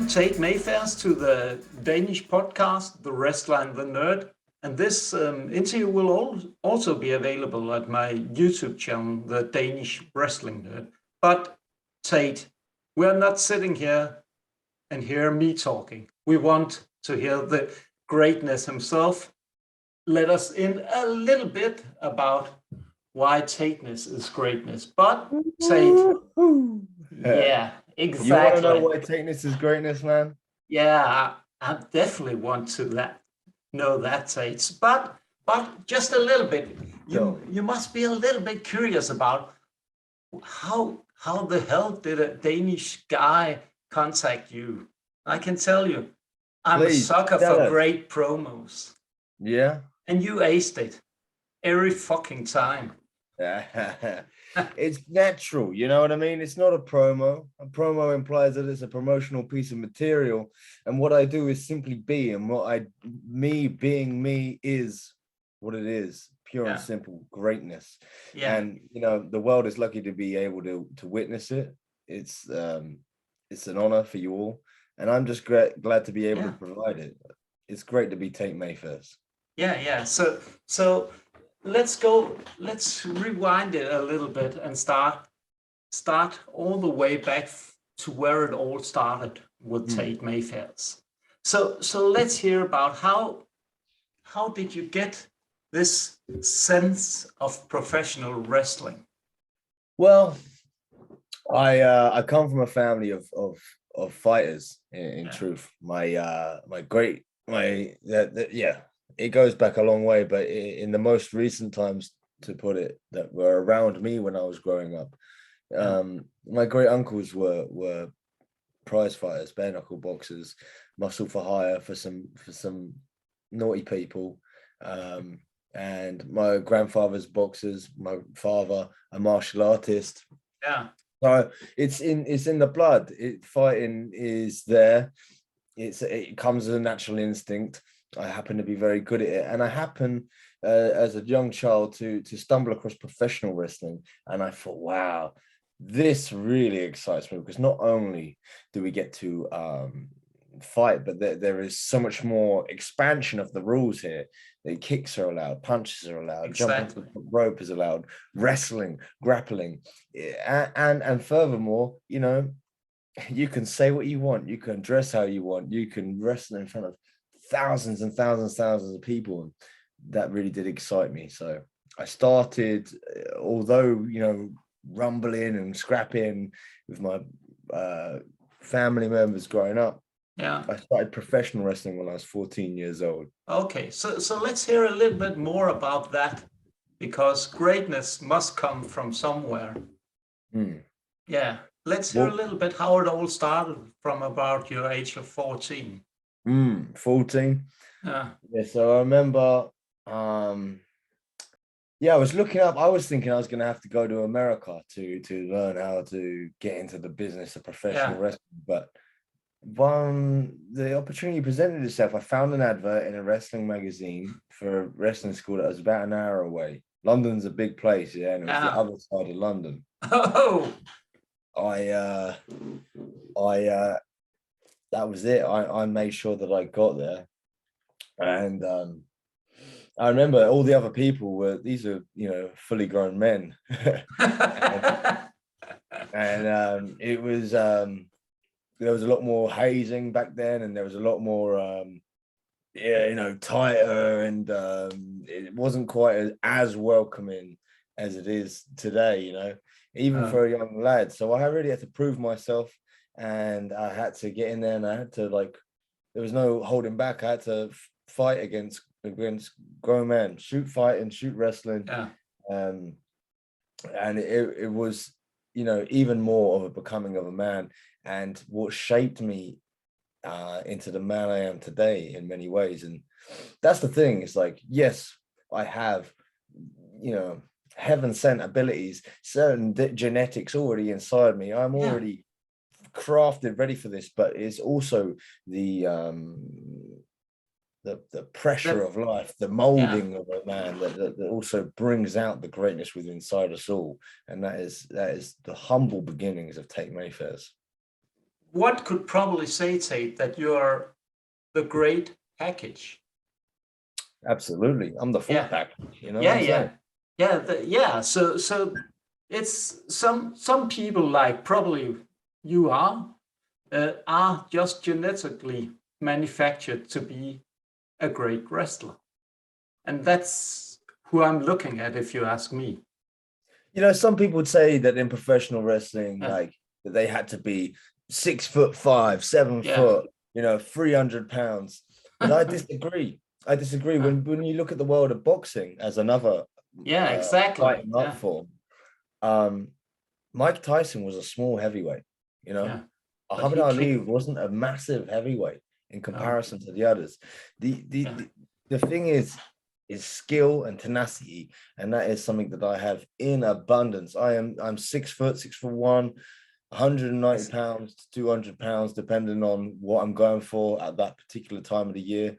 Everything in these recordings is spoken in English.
I'm Tate Mayfairs to the Danish podcast, The Wrestler and the Nerd. And this interview will also be available at my YouTube channel, The Danish Wrestling Nerd. But Tate, we're not sitting here and hear me talking. We want to hear the greatness himself. Let us in a little bit about why Tateness is greatness. But Tate, yeah, exactly. You want to know why Tateness is greatness, man? Yeah, I definitely want to know that, Tate. But just a little bit. You must be a little bit curious about how the hell did a Danish guy contact you? I can tell you, I'm a sucker for great promos. Yeah. And you aced it every fucking time. It's natural, you know what I mean? It's not a promo. A promo implies that it's a promotional piece of material, and what I do is simply be, and me being me is what it is, pure and simple greatness. And you know, the world is lucky to be able to witness it. It's an honor for you all, and I'm just glad to be able to provide it. It's great to be Tate Mayfairs. Yeah. So let's rewind it a little bit and start all the way back to where it all started with Tate Mayfairs. So let's hear about how did you get this sense of professional wrestling? Well, I come from a family of fighters. In truth, it goes back a long way, but in the most recent times, to put it, that were around me when I was growing up, my great uncles were prize fighters, bare knuckle boxers, muscle for hire for some naughty people, and my grandfather's boxers, my father a martial artist. Yeah. So it's in the blood. Fighting is there. It comes as a natural instinct. I happen to be very good at it, and I happen as a young child to stumble across professional wrestling, and I thought, wow, this really excites me, because not only do we get to fight, but there is so much more expansion of the rules here. The kicks are allowed, punches are allowed, jumping to the rope is allowed, wrestling, grappling, and furthermore, you know, you can say what you want, you can dress how you want, you can wrestle in front of thousands and thousands of people. And that really did excite me. So I started, although, you know, rumbling and scrapping with my family members growing up. Yeah. I started professional wrestling when I was 14 years old. Okay, so let's hear a little bit more about that, because greatness must come from somewhere. Yeah, let's hear a little bit how it all started from about your age of 14. 14. Yeah. So I remember, I was looking up. I was thinking I was going to have to go to America to learn how to get into the business of professional wrestling. But when the opportunity presented itself, I found an advert in a wrestling magazine for a wrestling school that was about an hour away. London's a big place, and it was the other side of London. Oh. That was it. I made sure that I got there, and I remember all the other people these are, you know, fully grown men, and it was there was a lot more hazing back then, and there was a lot more you know, tighter, and it wasn't quite as welcoming as it is today, you know, even for a young lad. So I really had to prove myself. And I had to get in there, and I had to, like, there was no holding back. I had to fight against grown men, shoot fighting, shoot wrestling. And it was, you know, even more of a becoming of a man, and what shaped me into the man I am today in many ways. And that's the thing. It's like, yes, I have, you know, heaven sent abilities, certain genetics already inside me. I'm already crafted, ready for this, but it's also the pressure of life, the molding of a man that also brings out the greatness within inside us all, and that is the humble beginnings of Tate Mayfairs. what could probably say, Tate, that you're the great package? Absolutely. I'm the full Yeah, pack. You know what yeah, I'm yeah, saying? yeah. So it's some people like probably you are just genetically manufactured to be a great wrestler, and that's who I'm looking at, if you ask me. You know, some people would say that in professional wrestling, Yeah, like that they had to be 6'5", seven yeah, foot, 300 pounds. But I disagree. I disagree. When you look at the world of boxing as another yeah, exactly. fighting art Yeah, form, um, Mike Tyson was a small heavyweight. You know, yeah, but Muhammad he Ali kicked. wasn't a massive heavyweight in No, comparison to the others. The the yeah, the, the thing is skill and tenacity, and that is something that I have in abundance. I'm 6 foot, 6'1", 190 yes, pounds to 200 pounds, depending on what I'm going for at that particular time of the year.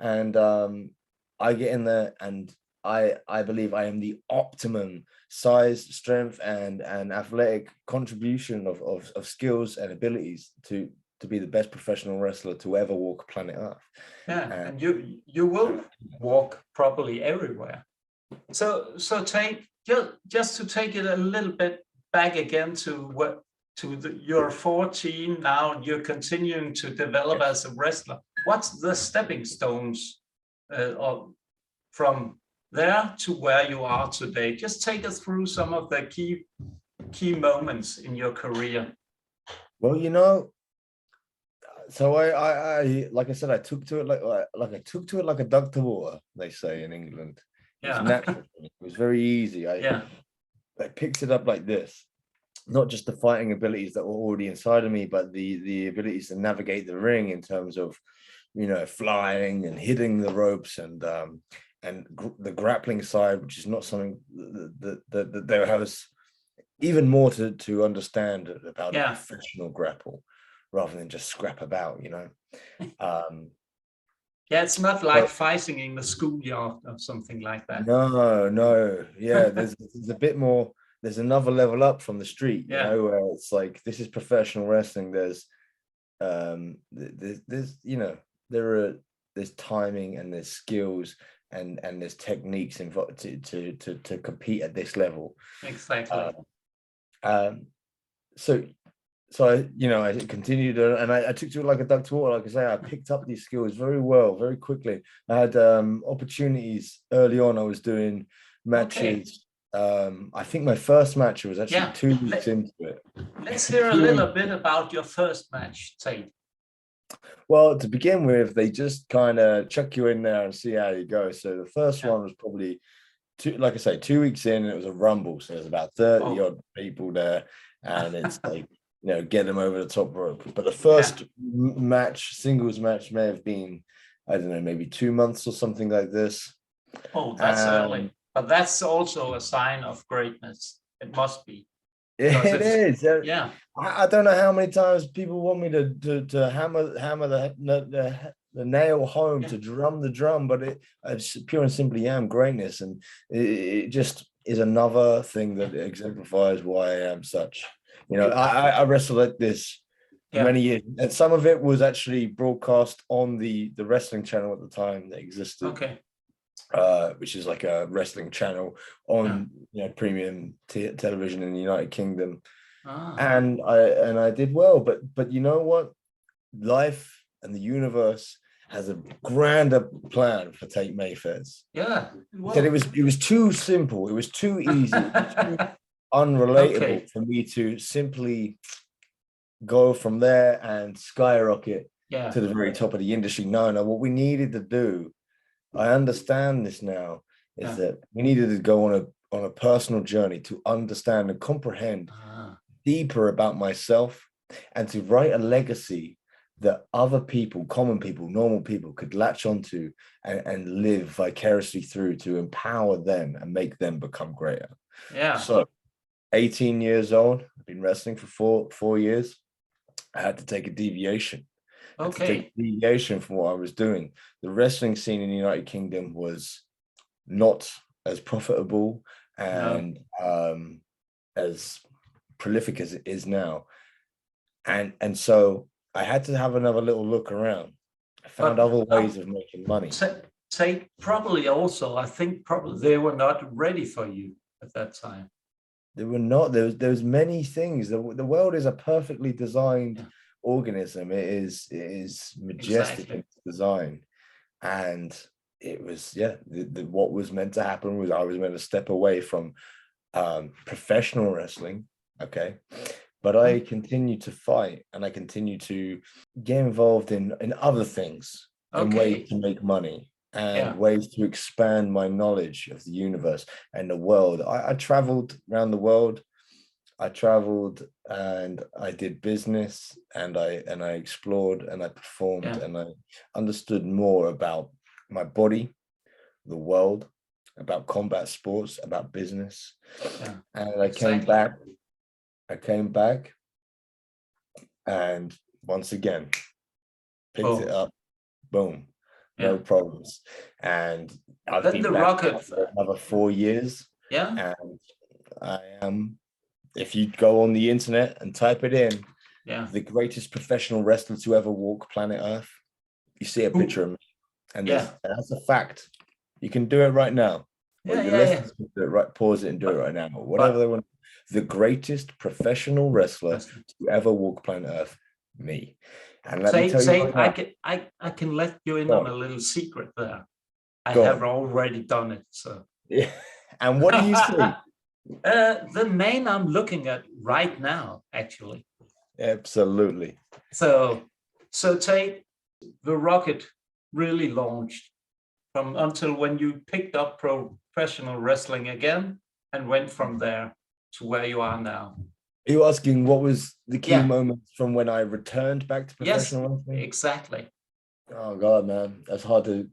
And I get in there, and I believe I am the optimum size, strength, and athletic contribution of skills and abilities to be the best professional wrestler to ever walk planet Earth. yeah, And and you will walk properly everywhere. So take just to take it a little bit back again to what to you're 14 now. You're continuing to develop yes. as a wrestler. What's the stepping stones from there to where you are today? Just take us through some of the key moments in your career. Well, so I like I said, I took to it like I took to it like a duck to water, they say in England. It was Yeah, natural for me. It was very easy. yeah, I picked it up like this. Not just the fighting abilities that were already inside of me, but the abilities to navigate the ring in terms of, flying and hitting the ropes and the grappling side, which is not something that there was even more to understand about a yeah, professional grapple rather than just scrap about. Um, yeah. It's not like so fighting in the schoolyard or something like that. no, yeah, there's a bit more. There's another level up from the street, Yeah, where it's like this is professional wrestling. There's there are there's timing and there's skills and there's techniques involved to compete at this level. exactly. Um, um, so I continued and I took to it like a duck to water. Like I say, I picked up these skills very well, very quickly. I had opportunities early on. I was doing Okay. matches. I think my first match was actually Yeah. 2 weeks into it. Let's hear a Two little weeks. bit about your first match, Tate. Well, to begin with, they just kind of chuck you in there and see how you go. So the first Yeah. one was probably like I say, 2 weeks in, and it was a rumble. So there's about 30 Oh, odd people there, and it's like, get them over the top rope. But the yeah. first singles match may have been, I don't know, maybe 2 months or something like this. Oh, that's And early. But that's also a sign of greatness. It must be. Because it it's, is. yeah. I don't know how many times people want me to hammer the nail home, Yeah. to drum the drum, but it's pure and simply am greatness, and it just is another thing that exemplifies why I am such. You, I wrestled like this for yeah. many years, and some of it was actually broadcast on the wrestling channel at the time that existed, Okay. which is like a wrestling channel Yeah. on premium television in the United Kingdom. Ah. And I did well, but you know what? Life and the universe has a grander plan for Tate Mayfairs. Yeah. He said Well. it was too simple, it was too easy, too unrelatable Okay. for me to simply go from there and skyrocket Yeah. to the very top of the industry. No, what we needed to do, I understand this now, is Yeah. that we needed to go on a personal journey to understand and comprehend Ah. deeper about myself and to write a legacy that other people, common people, normal people could latch onto and live vicariously through to empower them and make them become greater. Yeah. So 18 years old, I've been wrestling for four years. I had to take a deviation. I had to take Okay. a deviation from what I was doing. The wrestling scene in the United Kingdom was not as profitable No. and as prolific as it is now. And so I had to have another little look around. I found But other ways of making money. Tate probably also, I think probably they were not ready for you at that time. There were not. There's many things. The world is a perfectly designed organism. It is majestic in its design, and it was what was meant to happen was I was meant to step away from professional wrestling. Okay. But I continue to fight and I continue to get involved in other things and ways to make money and ways to expand my knowledge of the universe and the world. I traveled around the world. I traveled and I did business and I explored and I performed and I understood more about my body, the world, about combat sports, about business. And I came back and once again picked it up, boom, no problems. And I've then been the back rocket for another 4 years. and I am, if you go on the internet and type it in, the greatest professional wrestler to ever walk planet Earth, you see a picture of me. And that's a fact. You can do it right now. Or your listeners can do it right, pause it and do it right now. Whatever they want. The greatest professional wrestler to ever walk planet Earth, me. And let me tell you, I can let you in on a little secret there. I have already done it. So yeah. And what do you see? The man I'm looking at right now, actually. Absolutely. So Tate, the rocket really launched from until when you picked up professional wrestling again and went from there to where you are now. Are you asking what was the key moments from when I returned back to professional wrestling? Exactly. Oh God, man, that's hard to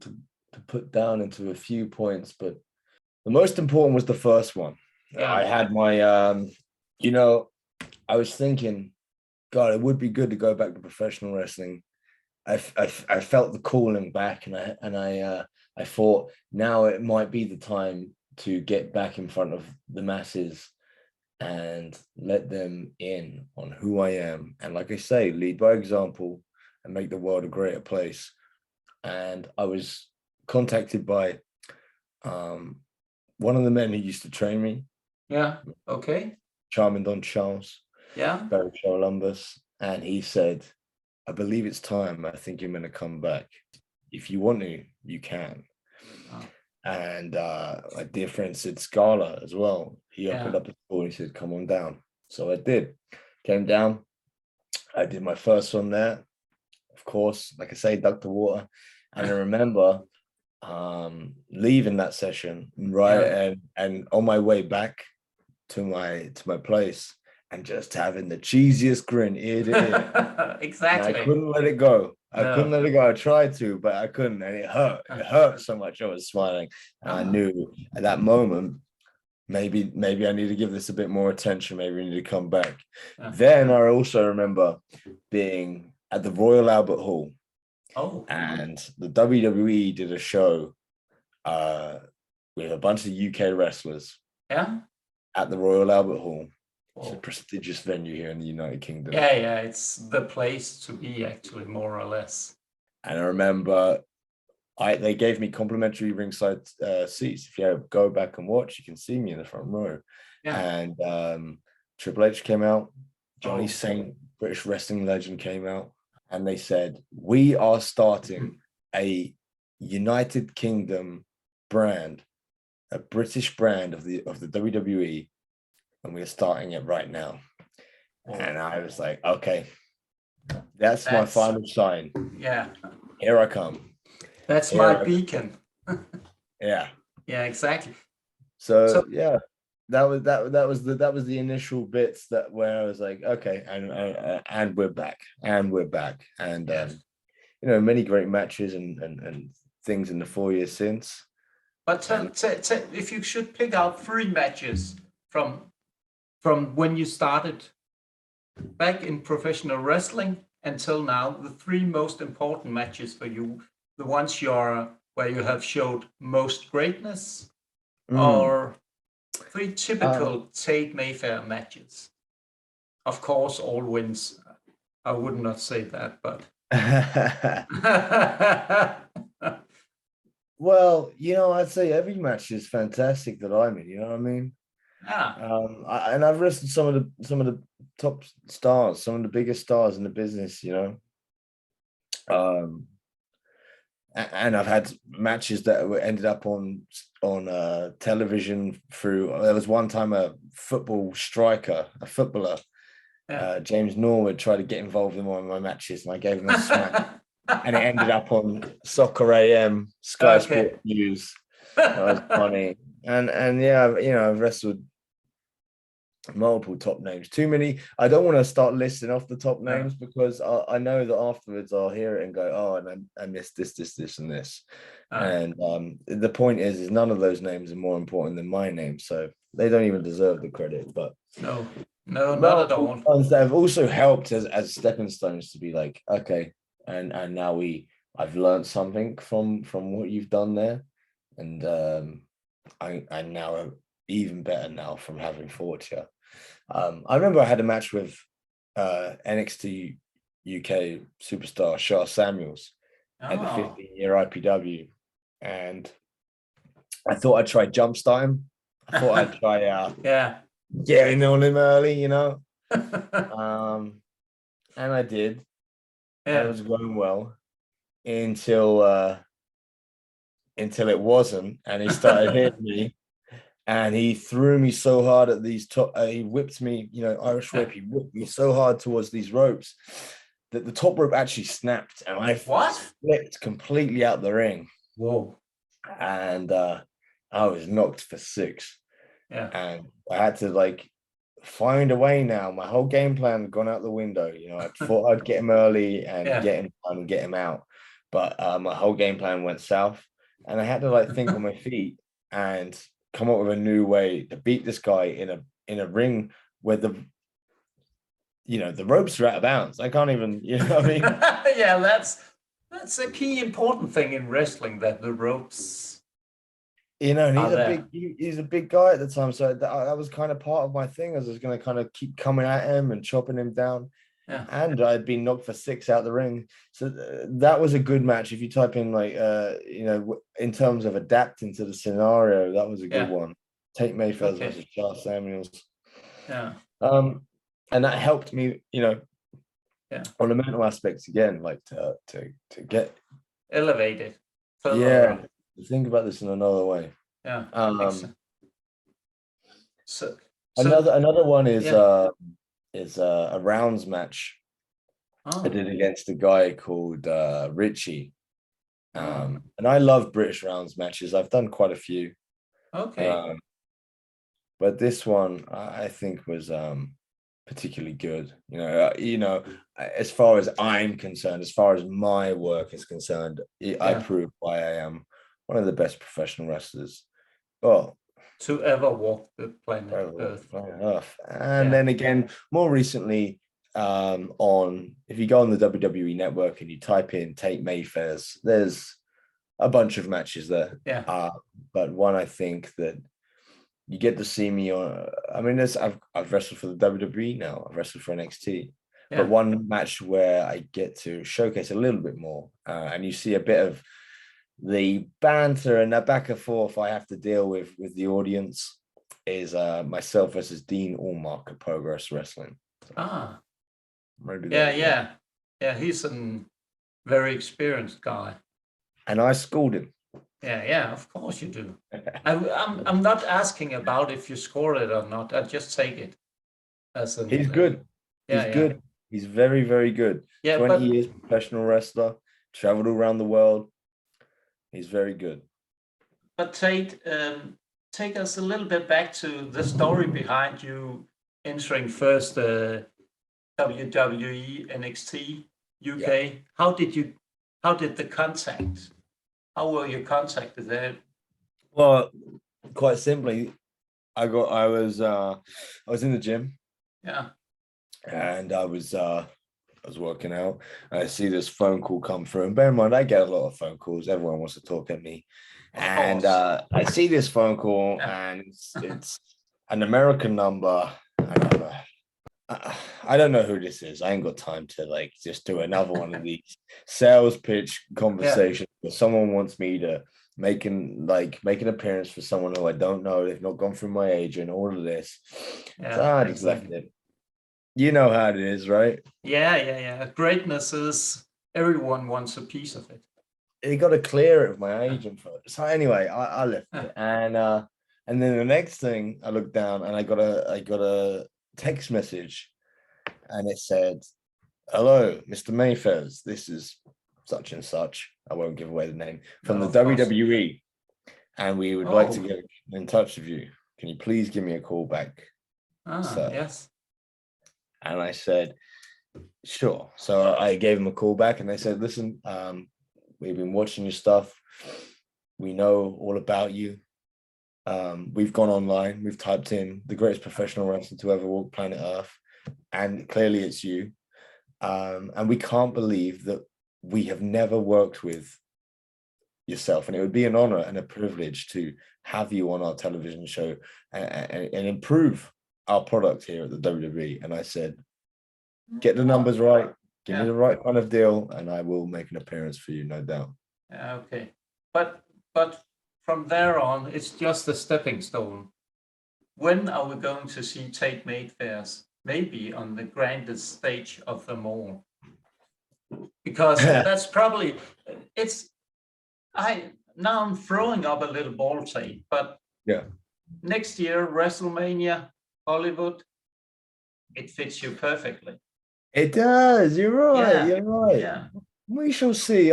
put down into a few points, but the most important was the first one. I had my, I was thinking, God, it would be good to go back to professional wrestling. I felt the calling back, and I thought now it might be the time to get back in front of the masses and let them in on who I am. And like I say, lead by example and make the world a greater place. And I was contacted by one of the men who used to train me. Yeah. Okay. Charmin Don Charles. Yeah. Barry Columbus. And he said, I believe it's time. I think you're going to come back. If you want to, you can. Oh. And my dear friend Sid Scala as well. He opened up the door and he said, come on down. So I did. Came down. I did my first one there. Of course, like I say, ducked the water. And I remember leaving that session, and on my way back to my place and just having the cheesiest grin ear to ear. Exactly. And I couldn't let it go. I couldn't let it go. I tried to, but I couldn't. And it hurt. It hurt so much. I was smiling. And I knew at that moment, maybe I need to give this a bit more attention. Maybe we need to come back. Then I also remember being at the Royal Albert Hall. Oh. And the WWE did a show with a bunch of UK wrestlers. Yeah. At the Royal Albert Hall. It's a prestigious venue here in the United Kingdom. Yeah, it's the place to be, actually, more or less. And I remember they gave me complimentary ringside seats. If you go back and watch, you can see me in the front row. Yeah. And Triple H came out, Johnny Saint, British wrestling legend, came out, and they said, we are starting a United Kingdom brand, a British brand of the WWE, and we're starting it right now. And I was like, okay, that's my final sign. Yeah. Here I come. That's my beacon. Yeah. Yeah, exactly. So yeah, that was the initial bits where I was like, okay, and we're back, and many great matches and things in the 4 years since. But if you should pick out 3 matches from when you started back in professional wrestling until now, the 3 most important matches for you, the ones where you have showed most greatness, or 3 typical Tate Mayfair matches. Of course, all wins I would not say that, but Well, I'd say every match is fantastic that I'm in. You know what I mean? yeah, And I've wrestled some of the top stars, some of the biggest stars in the business. Um, and I've had matches that ended up on television through. There was one time a footballer, yeah. James Norwood, tried to get involved in one of my matches, and I gave him a smack, and it ended up on Soccer AM, Sky Okay. Sport News. That was funny, and yeah, I've wrestled multiple top names. Too many. I don't want to start listing off the top No. names because I know that afterwards I'll hear it and go, oh, and I missed this, and this. And the point is none of those names are more important than my name, so they don't even deserve the credit. But No, not at all. ones that have also helped as stepping stones to be like, okay, and now I've learned something from what you've done there, and I now am even better now from having fought you. I remember I had a match with NXT UK superstar Shah Samuels at the 15-year IPW, and I thought I'd try jumpstart him. I thought I'd try getting on him early, and I did. And it was going well until it wasn't, and he started hitting me. And he threw me so hard at these he whipped me, Irish whip. He whipped me so hard towards these ropes that the top rope actually snapped, and I flipped completely out the ring. Whoa! And I was knocked for 6. Yeah. And I had to find a way now. My whole game plan had gone out the window. I thought I'd get him early and get him done and get him out, but my whole game plan went south, and I had to think on my feet and come up with a new way to beat this guy in a ring where the ropes are out of bounds. I can't even, what I mean? Yeah, that's a key important thing in wrestling, that the ropes. And he's a big guy at the time, so that was kind of part of my thing. I was going to kind of keep coming at him and chopping him down. Yeah. And I'd been knocked for 6 out the ring. So that was a good match. If you type in in terms of adapting to the scenario, that was a good one. Tate Mayfairs versus Shah Samuels. Yeah. And that helped me, on the mental aspects again, to get elevated. Yeah. Think about this in another way. Yeah. So another one is a rounds match I did against a guy called Richie. And I love British rounds matches. I've done quite a few. Okay. But this one I think was particularly good. As far as I'm concerned, as far as my work is concerned, I proved why I am one of the best professional wrestlers. To ever walk the planet Earth. And then again, more recently, if you go on the WWE network and you type in Tate Mayfairs, there's a bunch of matches there. Yeah. But one I think that you get to see me on. I mean, I've wrestled for the WWE now. I've wrestled for NXT. Yeah. But one match where I get to showcase a little bit more, and you see a bit of the banter and the back and forth I have to deal with the audience, is myself versus Dean Allmark at Progress Wrestling. Yeah. He's a very experienced guy, and I schooled him. Yeah, of course you do. I'm not asking about if you score it or not. I just take it as he's good. He's good. He's very, very good. Yeah, 20 years professional wrestler, traveled around the world. He's very good. But Tate, take us a little bit back to the story behind you entering first WWE NXT UK. Yeah. How were you contacted there? Well, quite simply, I was in the gym. Yeah. And I was working out. And I see this phone call come through. And bear in mind, I get a lot of phone calls. Everyone wants to talk at me. And I see this phone call, and it's an American number. I don't know who this is. I ain't got time to like just do another one of these sales pitch conversations where someone wants me to make an appearance for someone who I don't know. They've not gone through my agent, all of this. So I just left it. You know how it is, right? Yeah. Greatness is everyone wants a piece of it. You got to clear it with my agent first. So anyway, I left it, and then the next thing I looked down and I got a text message, and it said, "Hello, Mr. Mayfairs. This is such and such. I won't give away the name from the WWE, and we would like to get in touch with you. Can you please give me a call back?" Yes. And I said, "Sure." So I gave him a call back, and they said, "Listen, we've been watching your stuff. We know all about you. We've gone online. We've typed in the greatest professional wrestler to ever walk planet Earth, and clearly it's you. And we can't believe that we have never worked with yourself, and it would be an honor and a privilege to have you on our television show and improve our product here at the WWE." And I said, "Get the numbers right, give me the right kind of deal, and I will make an appearance for you, no doubt." Okay, but from there on, it's just a stepping stone. When are we going to see Tate Mayfairs? Maybe on the grandest stage of them all, because that's probably now I'm throwing up a little ball tape, but next year WrestleMania, Hollywood, it fits you perfectly. It does. You're right. Yeah. You're right. Yeah. We shall see.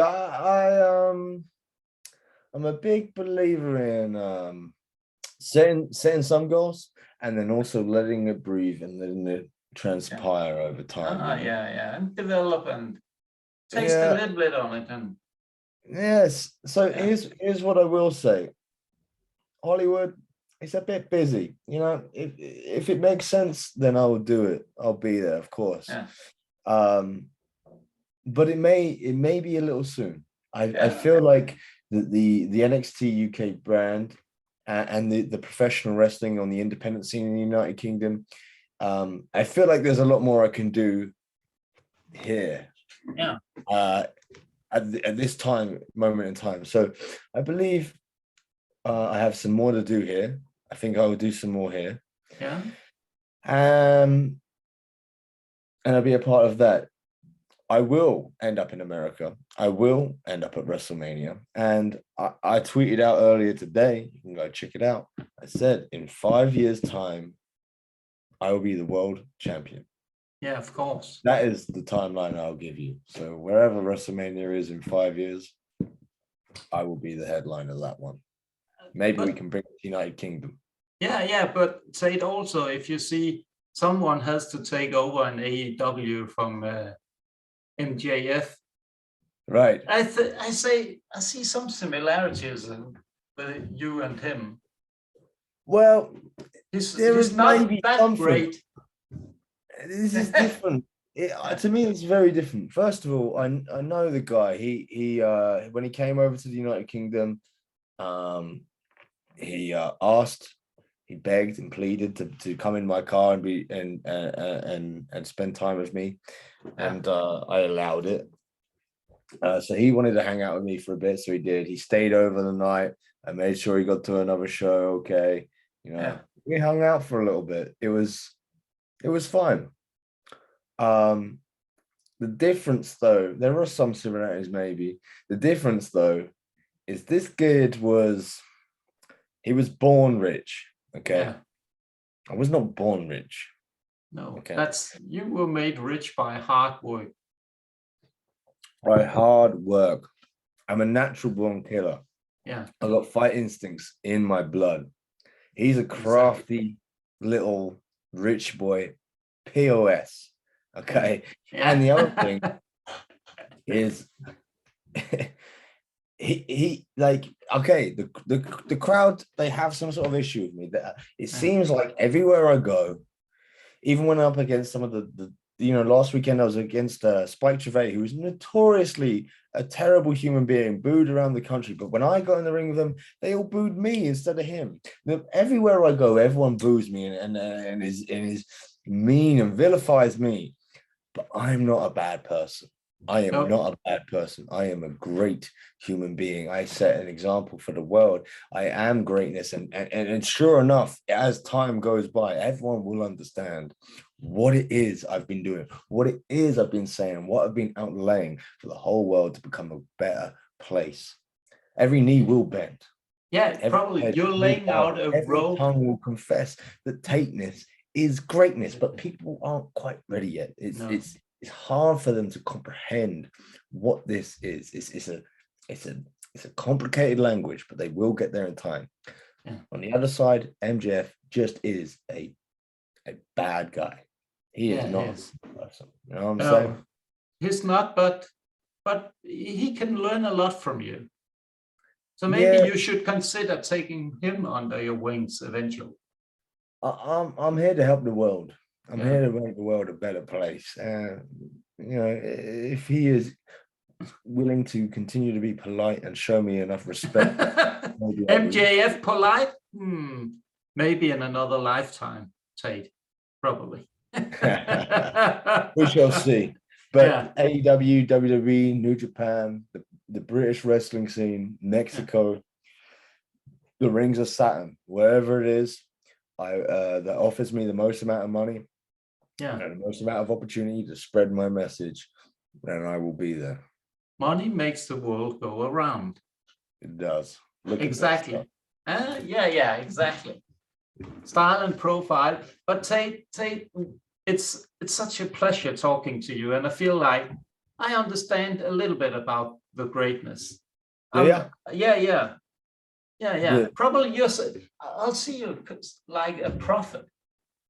I'm a big believer in setting some goals and then also letting it breathe and letting it transpire over time. Yeah, and develop and taste a little bit on it. And yes. So here's what I will say. Hollywood, it's a bit busy. You know, if it makes sense, then I will do it. I'll be there, of course. Yeah. But it may be a little soon. I feel like the NXT UK brand and the professional wrestling on the independent scene in the United Kingdom, I feel like there's a lot more I can do here. Yeah. At this moment in time. So I believe I have some more to do here. I think I will do some more here. Yeah. And I'll be a part of that. I will end up in America. I will end up at WrestleMania. And I tweeted out earlier today, you can go check it out. I said, in 5 years' time, I will be the world champion. Yeah, of course. That is the timeline I'll give you. So wherever WrestleMania is in 5 years, I will be the headliner of that one. Maybe we can bring it to the United Kingdom. Yeah, but say it also, if you see someone has to take over an AEW from MJF. Right. I see some similarities with you and him. Well, he's not that great. This is different. To me, it's very different. First of all, I know the guy. He when he came over to the United Kingdom, he asked, he begged and pleaded to come in my car and be and spend time with me, and I allowed it. So he wanted to hang out with me for a bit, so he did. He stayed over the night. I made sure he got to another show. Okay, we hung out for a little bit. It was fine. The difference, though, there are some similarities, maybe. The difference, though, is this kid he was born rich. Okay, I was not born rich. No, okay. You were made rich by hard work. By hard work. I'm a natural born killer. Yeah, I got fight instincts in my blood. He's a crafty little rich boy, POS. Okay, and the other thing is he like, okay, the crowd, they have some sort of issue with me. It seems like everywhere I go, even when I'm up against some of the last weekend I was against Spike Trevay, who was notoriously a terrible human being, booed around the country. But when I got in the ring with them, they all booed me instead of him. Everywhere I go, everyone boos me and is mean and vilifies me. But I'm not a bad person. I am No. not a bad person. I am a great human being. I set an example for the world. I am greatness. And sure enough, as time goes by, everyone will understand what it is I've been doing, what it is I've been saying, what I've been outlaying for the whole world to become a better place. Every knee will bend. Yeah, Every probably head you're will laying bow. out a Every road. tongue will confess that Tateness is greatness, but people aren't quite ready yet. It's hard for them to comprehend what this is. It's a complicated language, but they will get there in time. Yeah. On the other side, MJF just is a bad guy. He is not a person. You know what I'm saying? He's not, but he can learn a lot from you. So maybe you should consider taking him under your wings eventually. I'm here to help the world. I'm here to make the world a better place. You know, if he is willing to continue to be polite and show me enough respect, MJF polite? Maybe in another lifetime, Tate, probably. We shall see. But AEW, WWE, New Japan, the British wrestling scene, Mexico, the Rings of Saturn, wherever it is, that offers me the most amount of money, and the most amount of opportunity to spread my message, then I will be there. Money makes the world go around. It does. Look exactly. Yeah, exactly. Style and profile. But Tate, it's such a pleasure talking to you, and I feel like I understand a little bit about the greatness. Yeah. Probably I'll see you like a prophet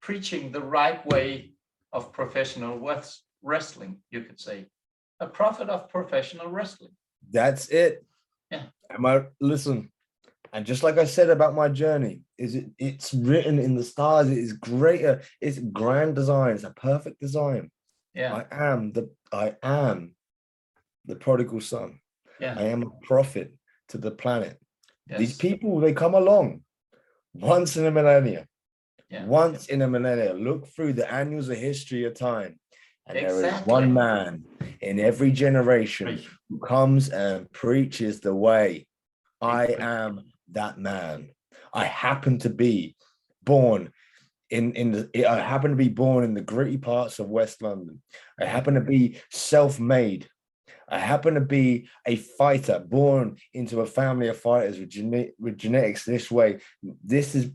preaching the right way of professional wrestling, you could say. A prophet of professional wrestling. That's it. Yeah. Listen, and just like I said about my journey, it's written in the stars. It is greater. It's grand design. It's a perfect design. Yeah. I am the prodigal son. Yeah. I am a prophet to the planet. Yes. These people, they come along once in a millennia. Yeah. Once in a millennia. Look through the annals of history of time. And there is one man in every generation who comes and preaches the way. I am that man. I happen to be born I happen to be born in the gritty parts of West London. I happen to be self-made. I happen to be a fighter born into a family of fighters with genetics this way.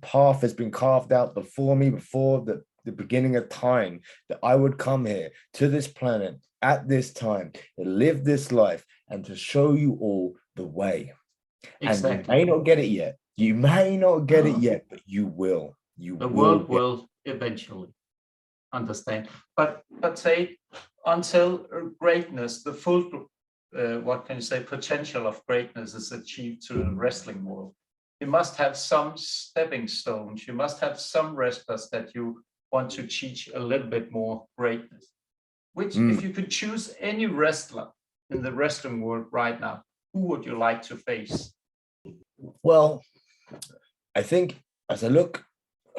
Path has been carved out before me, before the beginning of time, that I would come here to this planet at this time to live this life and to show you all the way. Exactly. And you may not get it yet. You may not get it yet, but you will. The world will eventually understand. But say, until greatness, the full, what can you say, potential of greatness is achieved to the wrestling world, you must have some stepping stones. You must have some wrestlers that you want to teach a little bit more greatness. Which, if you could choose any wrestler in the wrestling world right now, who would you like to face? Well, I think as I look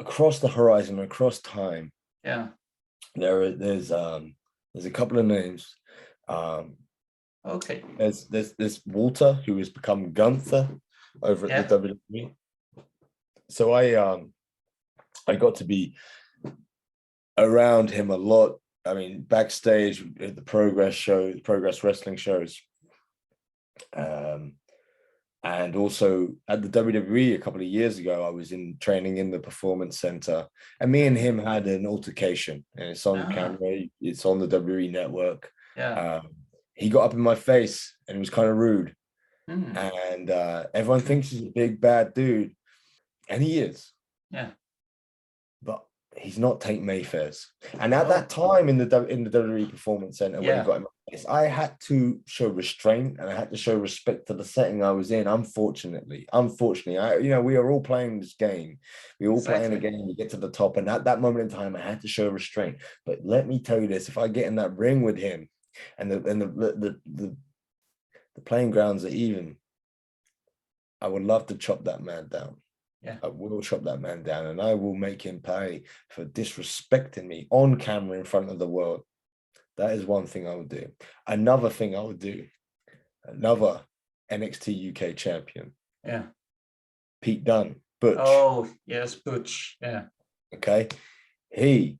across the horizon, across time, there's a couple of names. Okay. There's Walter, who has become Gunther over at the WWE. So I got to be around him a lot. I mean, backstage at the Progress Wrestling shows. And also at the WWE a couple of years ago, I was training in the Performance Center, and me and him had an altercation, and it's on camera. It's on the WWE network. Yeah. He got up in my face, and it was kind of rude. And everyone thinks he's a big bad dude, and he is. Yeah. But he's not Tate Mayfairs. And at that time in the WWE Performance Center, when he got in my face, I had to show restraint and I had to show respect to the setting I was in. Unfortunately, we are all playing this game. We all playing a game. We get to the top, and at that moment in time, I had to show restraint. But let me tell you this: if I get in that ring with him, and the playing grounds are even, I would love to chop that man down. Yeah. I will chop that man down, and I will make him pay for disrespecting me on camera in front of the world. That is one thing I would do. Another thing I would do, another NXT UK champion. Yeah. Pete Dunne, Butch. Oh, yes, Butch. Yeah. Okay. He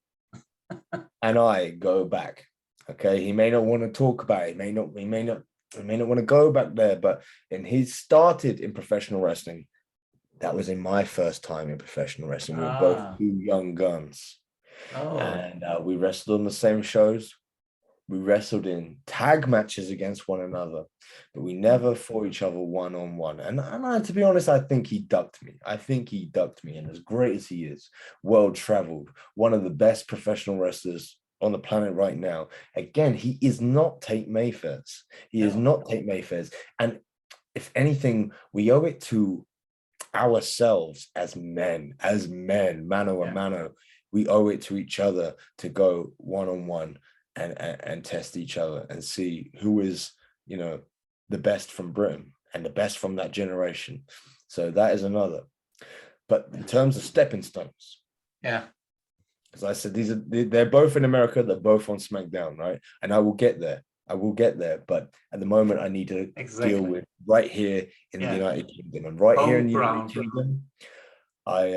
and I go back. Okay. He may not want to talk about it. He may not want to go back there, but he started in professional wrestling. That was in my first time in professional wrestling. We were both two young guns. Oh. And we wrestled on the same shows. We wrestled in tag matches against one another, but we never fought each other one-on-one. And I, to be honest, I think he ducked me. And as great as he is, well-traveled, one of the best professional wrestlers on the planet right now. Again, he is not Tate Mayfairs. He is not Tate Mayfairs. And if anything, we owe it to ourselves as men, mano a mano. We owe it to each other to go one-on-one and test each other and see who is, the best from Britain and the best from that generation. So that is another. But in terms of stepping stones, as I said, they're both in America. They're both on SmackDown, right? And I will get there. But at the moment, I need to deal with right here in the United Kingdom. And right here in the United Kingdom, I,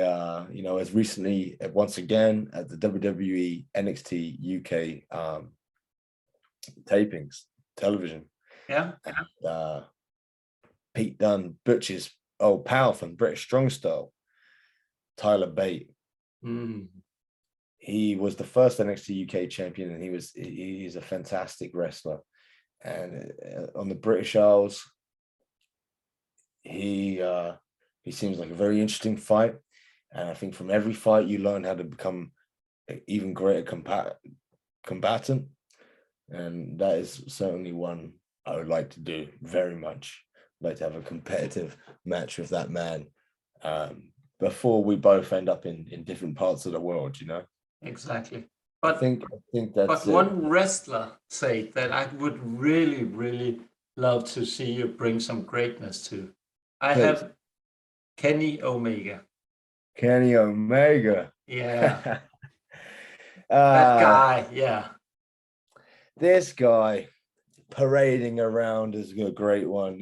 as recently, once again, at the WWE NXT UK tapings, television. Yeah. And, Pete Dunne, Butch's old pal from British Strong Style, Tyler Bate. He was the first NXT UK champion, and he's a fantastic wrestler. And on the British Isles, he seems like a very interesting fight. And I think from every fight, you learn how to become an even greater combatant. And that is certainly one I would like to do very much. I'd like to have a competitive match with that man before we both end up in different parts of the world, Exactly. But I think that's one wrestler say that I would really, really love to see you bring some greatness to. I have Kenny Omega. Kenny Omega. Yeah. That guy, yeah. This guy parading around is a great one.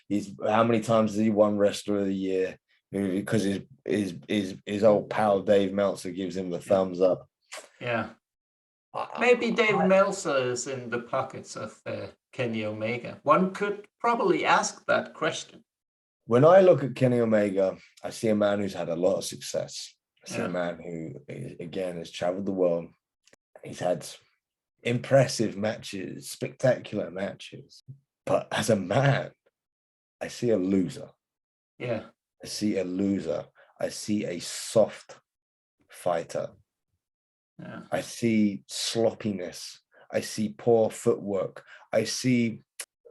He's how many times has he won Wrestler of the Year? Because his old pal Dave Meltzer gives him the thumbs up. Yeah. Maybe Dave Meltzer is in the pockets of Kenny Omega. One could probably ask that question. When I look at Kenny Omega, I see a man who's had a lot of success. I see a man who, again, has traveled the world. He's had impressive matches, spectacular matches. But as a man, I see a loser. Yeah. I see a loser. I see a soft fighter. Yeah. I see sloppiness. I see poor footwork. I see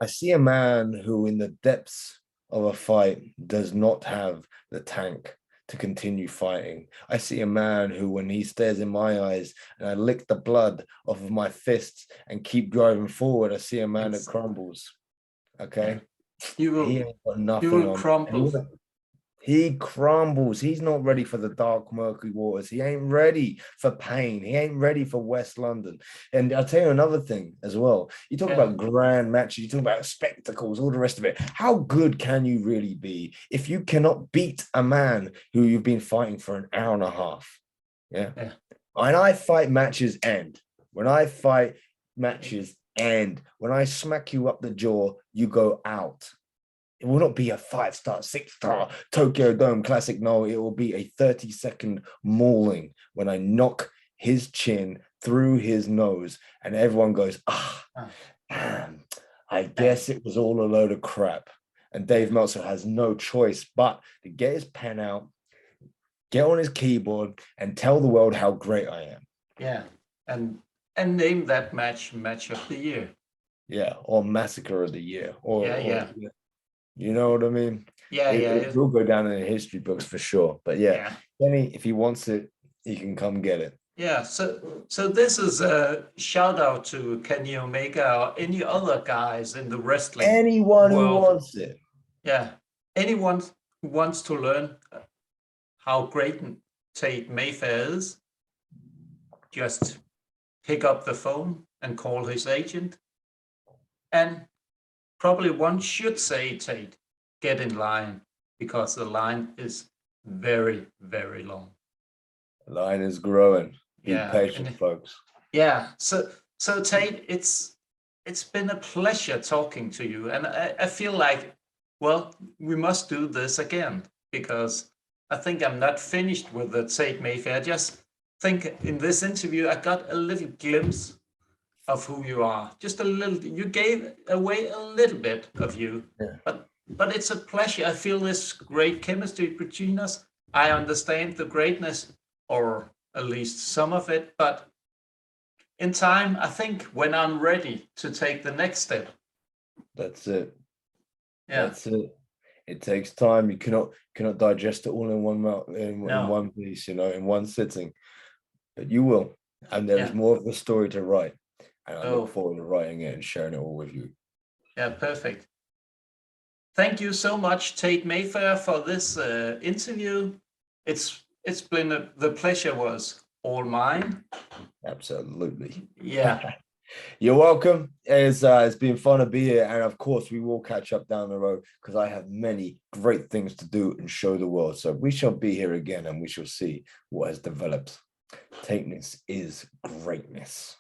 a man who in the depths of a fight does not have the tank to continue fighting. I see a man who, when he stares in my eyes and I lick the blood off of my fists and keep driving forward, I see a man that crumbles. Okay? He ain't got nothing will on. crumble. He crumbles. He's not ready for the dark, murky waters. He ain't ready for pain. He ain't ready for West London. And I'll tell you another thing as well. You talk about grand matches, you talk about spectacles, all the rest of it. How good can you really be if you cannot beat a man who you've been fighting for an hour and a half? Yeah. When I fight, matches end. When I fight, matches end. When I smack you up the jaw, you go out. It will not be a 5-star, 6-star Tokyo Dome Classic. No, it will be a 30-second mauling when I knock his chin through his nose and everyone goes, damn, I guess it was all a load of crap. And Dave Meltzer has no choice but to get his pen out, get on his keyboard and tell the world how great I am. Yeah. And name that match of the year. Yeah. Or Massacre of the Year. Or you know what I mean? Yeah, it will go down in the history books for sure. But Kenny, if he wants it, he can come get it. Yeah. So this is a shout out to Kenny Omega or any other guys in the wrestling. Anyone who wants it. Yeah. Anyone who wants to learn how great Tate Mayfair is, just pick up the phone and call his agent. And probably one should say, Tate, get in line, because the line is very, very long. The line is growing. Be Yeah, patient, folks. Yeah. So Tate, it's been a pleasure talking to you. And I feel like, well, we must do this again, because I think I'm not finished with the Tate Mayfair. I just think in this interview, I got a little glimpse of who you are. Just a little, you gave away a little bit of you, Yeah. but it's a pleasure. I feel this great chemistry between us. I understand the greatness, or at least some of it, but in time, I think when I'm ready to take the next step. That's it. Yeah. That's it. It takes time. You cannot digest it all in one mouth, in one piece, in one sitting. But you will. And there is more of the story to write. And I look forward to writing it and sharing it all with you. Yeah, perfect. Thank you so much, Tate Mayfair, for this interview. It's been the pleasure was all mine. Absolutely. Yeah. You're welcome. It's been fun to be here, and of course we will catch up down the road, because I have many great things to do and show the world. So we shall be here again, and we shall see what has developed. Tateness is greatness.